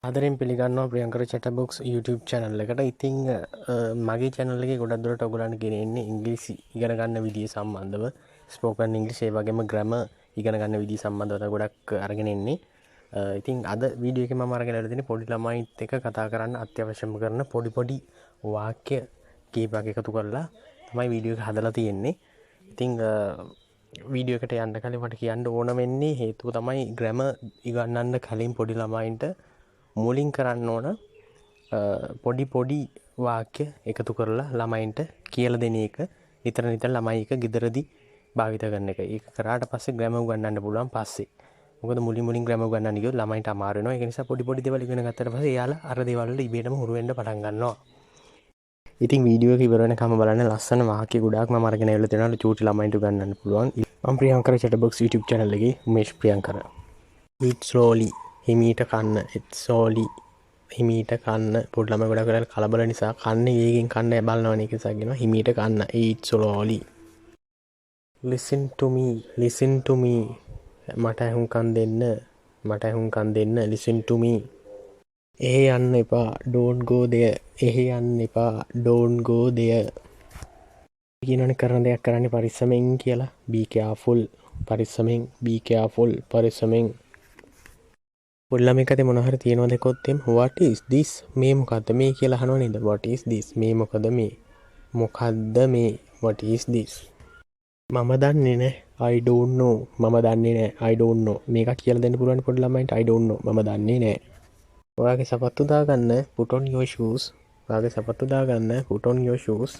ආදරෙන් පිළිගන්නවා Priyankara chat box YouTube channel එකට. ඉතින් මගේ channel එකේ ගොඩක් දුරට ඔයගොල්ලන්ට ගෙනෙන්නේ ඉංග්‍රීසි ඉගෙන ගන්න විදිය සම්බන්ධව, spoken English ඒ වගේම grammar ඉගෙන ගන්න විදිය සම්බන්ධව ගොඩක් අරගෙන එන්නේ. ඉතින් අද වීඩියෝ එකේ මම අරගෙන ආලා තියෙන්නේ පොඩි ළමයිත් එක්ක කතා කරන්න අත්‍යවශ්‍යම කරන පොඩි වාක්‍ය කීපයක් එකතු කරලා තමයි වීඩියෝ එක හදලා තියෙන්නේ. ඉතින් වීඩියෝ එකට යන්න කලින් මට කියන්න ඕන වෙන්නේ හේතුව තමයි grammar ඉගන්නන්න කලින් පොඩි ළමයින්ට මුලින් කරන්න ඕන පොඩි වාක්‍ය එකතු කරලා ළමයින්ට කියලා දෙන එක, නිතර ළමයි එක ගෙදරදී භාවිත කරන එක. ඒක කරාට පස්සේ grammar උගන්නන්න පුළුවන් පස්සේ. මොකද මුලින් grammar උගන්නන්න ගියොත් ළමයින්ට අමාරු වෙනවා. ඒක නිසා පොඩි දේවල් ඉගෙන ගත්තට පස්සේ එයාලා අර දේවල් වල ඉබේටම හුරු වෙන්න පටන් ගන්නවා. ඉතින් වීඩියෝ එක ඉවර වෙනකම් බලන්න. ලස්සන වාක්‍ය ගොඩාක් මම අරගෙන ඇවිල්ලා තියෙනවා චූටි ළමයින්ට උගන්නන්න පුළුවන්. මම Priyankara chat box YouTube channel එකේ උමේෂ් ප්‍රියංකර. eat slowly, හිමීට කන්න. eat slowly, හිමීට කන්න. පොඩි ළමයි ගොඩක් වෙලාවට කලබල නිසා කන්නේ වේගෙන් කන්න බලනවනේ, ඒක නිසා කියනවා හිමීට කන්න. eat slowly. listen to me, මට අහුම්කම් දෙන්න. listen to me. එහෙ යන්න එපා, don't go there. එහෙ යන්න එපා, don't go there. කියනවනේ කරන දෙයක් කරන්නේ පරිස්සමෙන් කියලා. be careful, පරිස්සමෙන්. be careful, පරිස්සමෙන්. පොඩි ළමෙක් අතේ මොන හරි තියනවද කොත් එම් what is this, මේ මොකද්ද මේ කියලා අහනව නේද? what is this, මේ මොකද මේ? මොකද්ද මේ? what is this. මම දන්නේ නැහැ, I don't know. මම දන්නේ නැහැ, I don't know. මේක කියලා දෙන්න පුළුවන් පොඩි ළමයින්ට. I don't know, මම දන්නේ නැහැ. ඔයාගේ සපත්තු දාගන්න, put on your shoes. ඔයාගේ සපත්තු දාගන්න, put on your shoes.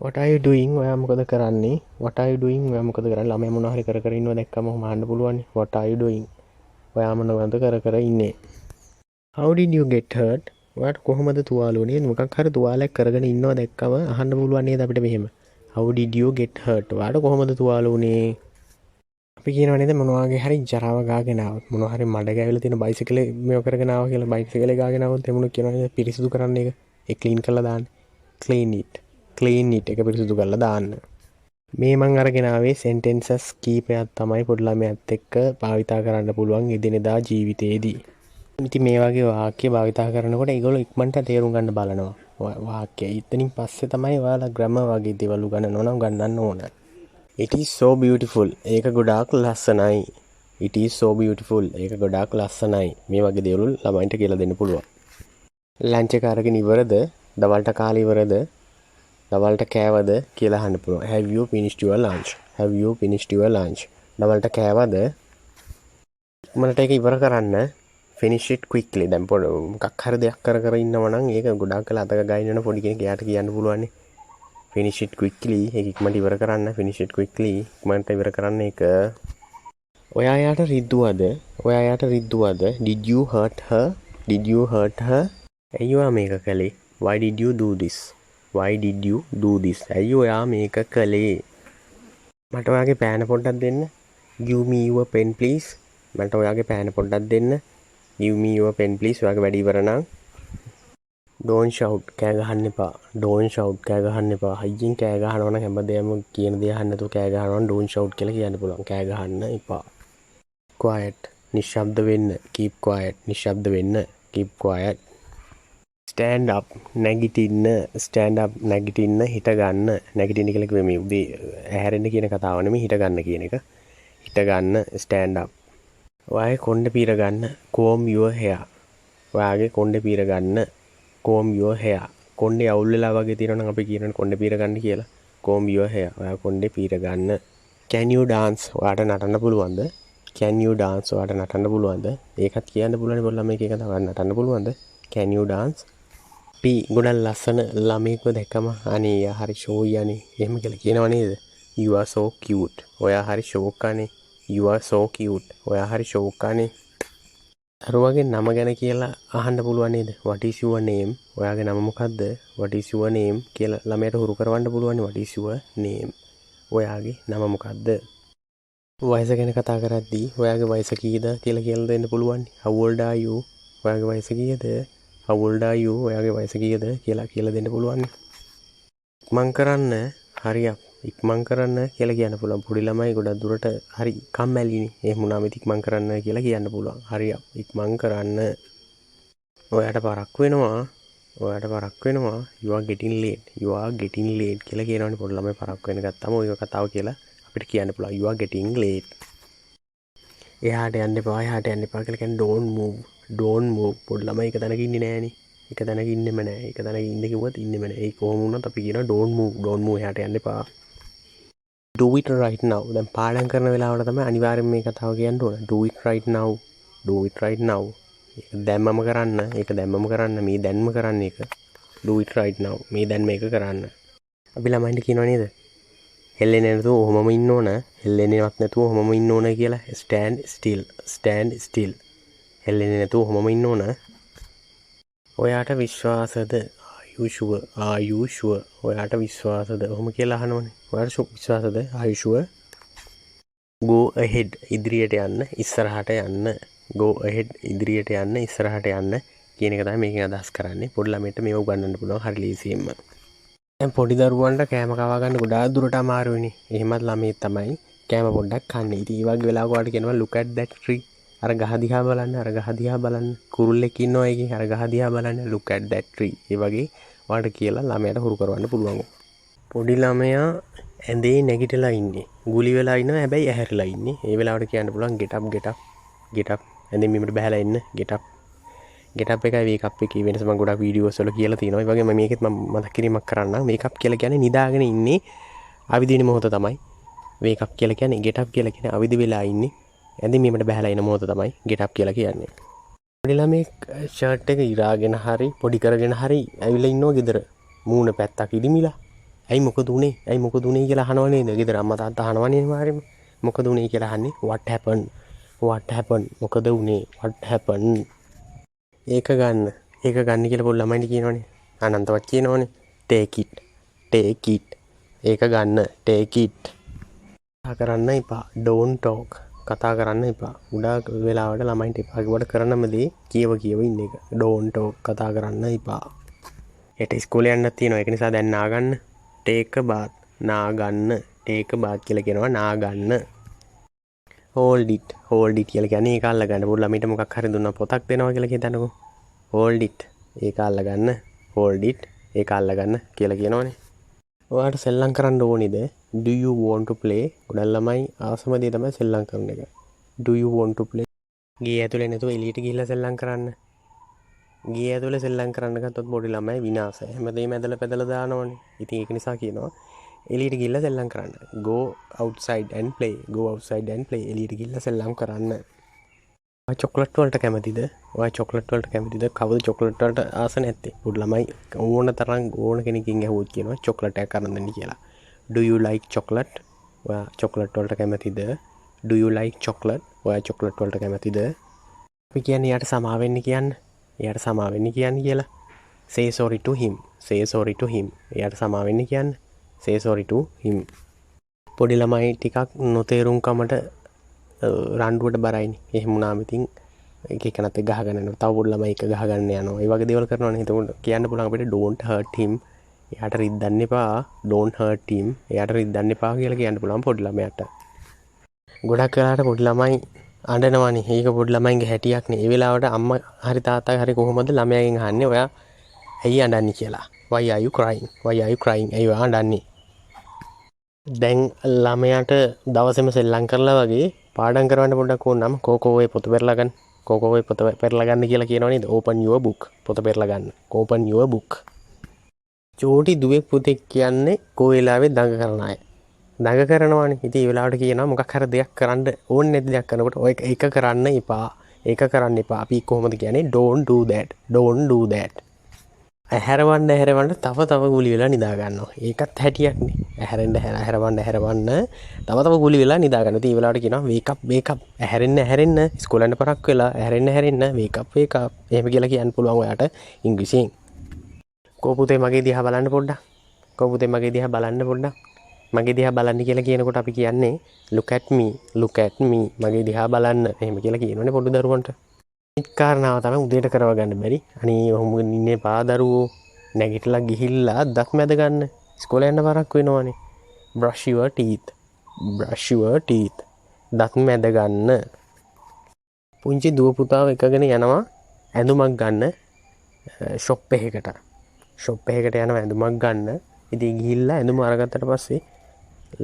what are you doing, ඔයා මොකද කරන්නේ? what are you doing, ඔයා මොකද කරන්නේ? ළමයා මොනවා හරි කර ඉන්නව දැක්කම ඔහම අහන්න පුළුවන්. what are you doing, ඔයා මොනවද කර ඉන්නේ? how did you get hurt, ඔයාට කොහොමද තුවාල වුනේ? මොකක් හරි තුවාලයක් කරගෙන ඉන්නව දැක්කම අහන්න පුළුවන් නේද අපිට මෙහෙම. how did you get hurt, ඔයාට කොහොමද තුවාල වුනේ? අපි කියනවා නේද මොනවාගේ හරි ජරාව ගාගෙන ආවොත්, මොනවා හරි මඩ ගෑවිලා තියෙන බයිසිකලේ මේව කරගෙන ආවා කියලා, බයිසිකලේ ගාගෙන ආවොත් එමුණු කියනවා නේද පිරිසිදු කරන්න එක. ඒ ක්ලීන් කරලා දාන්න. clean it එක පිරිසිදු කරලා දාන්න. මේ මං අරගෙන ආවේ sentences කීපයක් තමයි පොඩි ළමයාත් එක්ක භාවිතා කරන්න පුළුවන් එදිනෙදා ජීවිතේදී. ඉතින් මේ වගේ වාක්‍ය භාවිතා කරනකොට ඒගොල්ලෝ ඉක්මනට තේරුම් ගන්න බලනවා. වාක්‍ය ඉතින් පස්සේ තමයි ඔයාලා grammar වගේ දේවල් උගන්නන්න ඕන. It is so beautiful, ඒක ගොඩාක් ලස්සනයි. It is so beautiful, ඒක ගොඩාක් ලස්සනයි. මේ වගේ දේවල් ළමයින්ට කියලා දෙන්න පුළුවන්. ලන්ච් එක අරගෙන ඉවරද? දවල්ට කාලේ ඉවරද? දවල්ට කෑවද කියලා අහන්න පුළුවන්. Have you finished your lunch? Have you finished your lunch? දවල්ට කෑවද? මලට ඒක ඉවර කරන්න. Finish it quickly. දැන් පොඩ මොකක් හරි දෙයක් කර ඉන්නව නම් ඒක ගොඩාක් කළා අතක ගයින් වෙන පොඩි කෙනෙක් එයාට කියන්න පුළුවන් නේ. Finish it quickly. ඒක ඉක්මනට ඉවර කරන්න. Finish it quickly. ඉක්මනට ඉවර කරන්න ඒක. ඔයා යාට රිද්දුවද? Did you hurt her? Did you hurt her? ඇයි ඔයා මේක කළේ? Why did you do this? Why did you do this? ඇයි ඔයා මේක කළේ? මට ඔයාගේ පෑන පොඩ්ඩක් දෙන්න. Give me your pen please. මට ඔයාගේ පෑන පොඩ්ඩක් දෙන්න. Give me your pen please. ඔයාගේ වැඩ ඉවර නම්. Don't shout, කෑ ගහන්න එපා. Don't shout, කෑ ගහන්න එපා. හයියෙන් කෑ ගහනවා නම් හැමදේම කියන දේ අහන්න නැතුව කෑ ගහනවා නම් don't shout කියලා කියන්න පුළුවන්. කෑ ගහන්න එපා. Quiet, නිශ්ශබ්ද වෙන්න. Keep quiet, නිශ්ශබ්ද වෙන්න. Keep quiet. Stand up, නැගිටින්න. හිට ගන්න. නැගිටින්න කියලා කිව්වේ මේ උදේ ඇහැරෙන්න කියන කතාව නෙමෙයි, හිට ගන්න කියන එක. හිට ගන්න, stand up. ඔයාගේ කොණ්ඩේ පීර ගන්න. comb your hair. ඔයාගේ කොණ්ඩේ පීර ගන්න. comb your hair. කොණ්ඩේ අවුල් වෙලා වගේ තියෙනවා නම් අපි කියනවනේ කොණ්ඩේ පීර ගන්න කියලා. comb your hair. ඔයා කොණ්ඩේ පීර ගන්න. Can you dance? ඔයාට නටන්න පුළුවන්ද? Can you dance? ඔයාට නටන්න පුළුවන්ද? ඒකත් කියන්න පුළුවන් පොඩි ළමයෙක් ඒක තමයි නටන්න පුළුවන්ද? Can you dance? ගොඩක් ලස්සන ළමයෙක්ව දැක්කම අනේ හරි ෂෝයි අනේ එහෙම කියලා කියනව නේද? You are so cute. ඔයා හරි ෂෝක් අනේ. You are so cute. ඔයා හරි ෂෝක් අනේ. අරවගේ නම ගැන කියලා අහන්න පුළුවන් නේද? What is your name? ඔයාගේ නම මොකද්ද? What is your name කියලා ළමයට හුරු කරවන්න පුළුවන්. What is your name? ඔයාගේ නම මොකද්ද? වයස ගැන කතා කරද්දී ඔයාගේ වයස කීයද කියලා දෙන්න පුළුවන්. How old are you? ඔයාගේ වයස කීයද? How old are you? ඔයාගේ වයස කීයද කියලා දෙන්න පුළුවන්. ඉක්මන් කරන්න, හරියක්. ඉක්මන් කරන්න කියලා කියන්න පුළුවන්. පොඩි ළමයි ගොඩක් දුරට හරි කම්මැලිනේ. එහෙම වුණාම ඉක්මන් කරන්න කියලා කියන්න පුළුවන්. හරියක්. ඉක්මන් කරන්න. ඔයාට පරක්කු වෙනවා you are getting late කියලා කියනවනේ පොඩි ළමයි පරක්කු වෙන ගත්තම ඔය කතාව කියලා අපිට කියන්න පුළුවන් you are getting late. එහාට යන්න එපා කියලා කියන්නේ don't move පොඩි ළමයි එක තැනක ඉන්නේ නෑනේ. එක තැනක ඉන්නෙම නෑ. එක තැනක ඉන්න කිව්වත් ඉන්නෙම නෑ. ඒ කොහොම වුණත් අපි කියනවා don't move එහාට යන්න එපා. do it right now. දැන් පාඩම් කරන වෙලාවට තමයි අනිවාර්යෙන් මේ කතාව කියන්න ඕන. do it right now. ඒක දැම්මම කරන්න. මේ දැන්ම කරන්න එක. do it right now. මේ දැන් මේක කරන්න. අපි ළමයින්ට කියනවා නේද? හෙල්ලෙන්නේ නැතුව ඔහොමම ඉන්න ඕන. හෙල්ලෙන්නේවත් නැතුව ඔහොමම ඉන්න ඕන කියලා. stand still. හෙල්ලෙන්නේ නැතුව ඔහොමම ඉන්න ඕන. ඔයාට විශ්වාසද? are you sure? ඔයාට විශ්වාසද? ඔහොම කියලා අහනවනේ. ඔයාට විශ්වාසද? are you sure? go ahead ඉදිරියට යන්න ඉස්සරහට යන්න. go ahead ඉදිරියට යන්න ඉස්සරහට යන්න කියන එක තමයි මේකෙන් අදහස් කරන්නේ. පොඩි ළමයට මේව උගන්වන්න පුළුවන් හරි ලේසියෙන්ම. දැන් පොඩි දරුවන්ට කෑම කවා ගන්න ගොඩාක් දුරට අමාරුයිනේ. එහෙමත් ළමයි තමයි කෑම පොඩ්ඩක් කන්නේ. ඉතින් ඒ වගේ වෙලාවක ඔයාලට කියනවා look at that tree. අර ගහ දිහා බලන්න. කුරුල්ලෙක් ඉන්නවා ඒකේ. අර ගහ දිහා බලන්න look at that tree. ඒ වගේ ඔයාලට කියලා ළමයට හුරු කරවන්න පුළුවන්. පොඩි ළමයා ඇඳේ නැගිටලා ඉන්නේ. ගුලි වෙලා ඉන්නවා හැබැයි ඇහැරිලා ඉන්නේ. ඒ වෙලාවට කියන්න පුළුවන් get up. ඇඳෙන් බිමට බහැලා ඉන්න get up එකයි wake up එකේ වෙනස මම ගොඩක් වීඩියෝස් වල කියලා තියෙනවා. ඒ වගේම මේකෙත් මම මතක් කිරීමක් කරන්නම්. wake up කියලා කියන්නේ නිදාගෙන ඉන්නේ අවදින මොහොත තමයි. wake up කියලා කියන්නේ get up කියලා කියන්නේ අවදි වෙලා ඉන්නේ. ඇඳෙන් බිමට බහැලා ඉන්න මොහොත තමයි get up කියලා කියන්නේ. පොඩි ළමෙක් ෂර්ට් එක ඉරාගෙන හරි පොඩි කරගෙන හරි ඇවිල්ලා ඉන්නවා ගෙදර. මූණ පැත්තක් ඉදිමිලා. ඇයි මොකද උනේ කියලා අහනවා නේද? ගෙදර අම්මා තාත්තා අහනවනේ මාරෙම. මොකද උනේ කියලා අහන්නේ what happened මොකද උනේ what happened. ඒක ගන්න කියලා පොඩි ළමයින්ට කියනවනේ. අනන්තවත් කියනවනේ take it. ඒක ගන්න take it. කතා කරන්න එපා don't talk. කතා කරන්න එපා. උඩා වෙලාවට ළමයින්ට එපා කිව්වට කරනම දේ කියව ඉන්න එක. don't talk කතා කරන්න එපා. හෙට ඉස්කෝලේ යන්නත් තියෙනවා. ඒක නිසා දැන් නාගන්න. take a bath කියලා කියනවා නාගන්න. hold it කියලා කියන්නේ ඒක අල්ලගන්න. පොඩි ළමයිට මොකක් හරි දුන්නා පොතක් දෙනවා කියලා හිතන්නකෝ. hold it ඒක අල්ලගන්න. hold it ඒක අල්ලගන්න කියලා කියනවනේ. ඔයාලට සෙල්ලම් කරන්න ඕනේද? do you want to play? ගොඩක් ළමයි ආසම දේ තමයි සෙල්ලම් කරන එක. do you want to play? ගේ ඇතුලේ නැතුව එළියට ගිහිල්ලා සෙල්ලම් කරන්න. ගේ ඇතුලේ සෙල්ලම් කරන්න ගත්තොත් පොඩි ළමයි විනාශයි. හැමදේම ඇදලා පැදලා දානවනේ. ඉතින් ඒක නිසා කියනවා එළියට ගිහිල්ලා සෙල්ලම් කරන්න. go outside and play. එළියට ගිහිල්ලා සෙල්ලම් කරන්න. ඔයා චොක්ලට් වලට කැමතිද? කවුද චොක්ලට් වලට ආස නැත්තේ? පොඩි ළමයි ඕන කෙනකින් ඇහුවොත් කියනවා චොක්ලට් එකක් අරන් දෙන්න කියලා. do you like chocolate? ඔයා චොක්ලට් වලට කැමතිද? do you like chocolate? ඔයා චොක්ලට් වලට කැමතිද? අපි කියන්නේ යාට සමා වෙන්න කියලා. say sorry to him. එයාට සමා වෙන්න කියන්නේ. say sorry to him. පොඩි ළමයි ටිකක් නොතේරුම්කමට රණ්ඩුවට බරයිනේ. එහෙම වුණාම ඉතින් එක නැත් ගහගෙන යනවා. තව පොඩි ළමයි එක ගහගන්න යනවා. ඒ වගේ දේවල් කරනවනේ. එතකොට කියන්න පුළුවන් අපිට don't hurt him. එයාට රිද්දන්න එපා. don't hurt him. එයාට රිද්දන්න එපා කියලා කියන්න පුළුවන් පොඩි ළමයාට. ගොඩක් වෙලාවට පොඩි ළමයි අඬනවනේ. ඒක පොඩි ළමයින්ගේ හැටියක් නේ. ඒ වෙලාවට අම්මා හරි තාත්තා හරි කොහොමද ළමයාගෙන් අහන්නේ ඔයා ඇයි අඬන්නේ කියලා. why are you crying? ඇයි ඔයා අඬන්නේ? දැන් ළමයාට දවසේම සෙල්ලම් කරලා වගේ පාඩම් කරවන්න පොඩ්ඩක් ඕනනම් කෝකෝ ඔය පොත පෙරලා ගන්න කියලා කියනවා නේද? open your book. පොත පෙරලා ගන්න. open your book. චෝටි දුවෙක් පුතෙක් කියන්නේ කොයි වෙලාවෙ දඟ කරන අය. දඟ කරනවානේ. ඉතින් ඒ වෙලාවට කියනවා මොකක් හරි දෙයක් කරන්න ඕනේ නැති දෙයක් කරනකොට ඔය ඒක කරන්න එපා. අපි කොහොමද කියන්නේ? don't do that. ඇහැරවන්න තව ගුලි වෙලා නිදා ගන්නවා. ඒකත් හැටියක්නේ. ඇහැරවන්න තව ගුලි වෙලා නිදා ගන්නවා. ඉතින් ඒ වෙලාවට කියනවා wake up. ඇහැරෙන්න ඉස්කෝලේ යන්න පරක් වෙලා ඇහැරෙන්න wake up. එහෙම කියලා කියන්න පුළුවන් ඔයාට ඉංග්‍රීසියෙන්. කෝ පුතේ මගේ දිහා බලන්න පොඩ්ඩක්. මගේ දිහා බලන්න කියලා කියනකොට අපි කියන්නේ look at me. මගේ දිහා බලන්න. එහෙම කියලා කියනෝනේ පොඩි දරුවන්ට. කාරණාව තමයි උදේට කරව ගන්න බැරි. අනේ ඔහොම ඉන්නේ පාදරුවෝ නැගිටලා ගිහිල්ලා දත් මැද ගන්න. ඉස්කෝලේ යන්න වරක් වෙනවනේ. brush your teeth. දත් මැද ගන්න. පුංචි දුව පුතාව එකගෙන යනවා ඇඳුමක් ගන්න ෂොප් එකකට යන ඇඳුමක් ගන්න. ඉතින් ගිහිල්ලා ඇඳුම අරගත්තට පස්සේ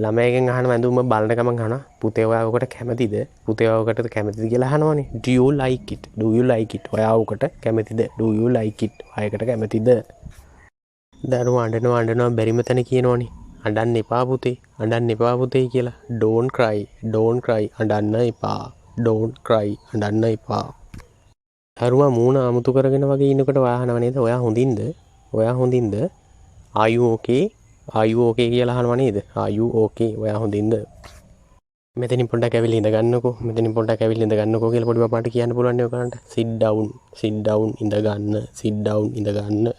ළමයගෙන් අහන ඇඳුම බලන ගමන් අහන පුතේ ඔයා ඔකට කැමතිද? පුතේ ඔයා ඔකට කැමතිද කියලා අහනවනේ. Do you like it? Do you like it? ඔයා ඔකට කැමතිද? Do you like it? ඔයාකට කැමතිද? දරුවා අඬනවා බැරිම තැන කියනවනේ. අඬන්න එපා පුතේ. අඬන්න එපා පුතේ කියලා. Don't cry. Don't cry. අඬන්න එපා. Don't cry. අඬන්න එපා. දරුවා මූණ අමුතු කරගෙන වගේ ඉන්නකොට ඔයා අහනව නේද? ඔයා හොඳින්ද? ඔයා හොඳින්ද? Are you okay? Are you okay කියලා අහනව නේද? Are you okay? ඔයා හොඳින්ද? මෙතනින් පොඩ්ඩක් ඇවිල්ලා ඉඳ ගන්නකෝ. මෙතනින් පොඩ්ඩක් ඇවිල්ලා ඉඳ ගන්නකෝ කියලා පොඩි බබාට කියන්න පුළුවන් නේ ඔයගලන්ට. Sit down. Sit down ඉඳ ගන්න. Sit down ඉඳ ගන්න.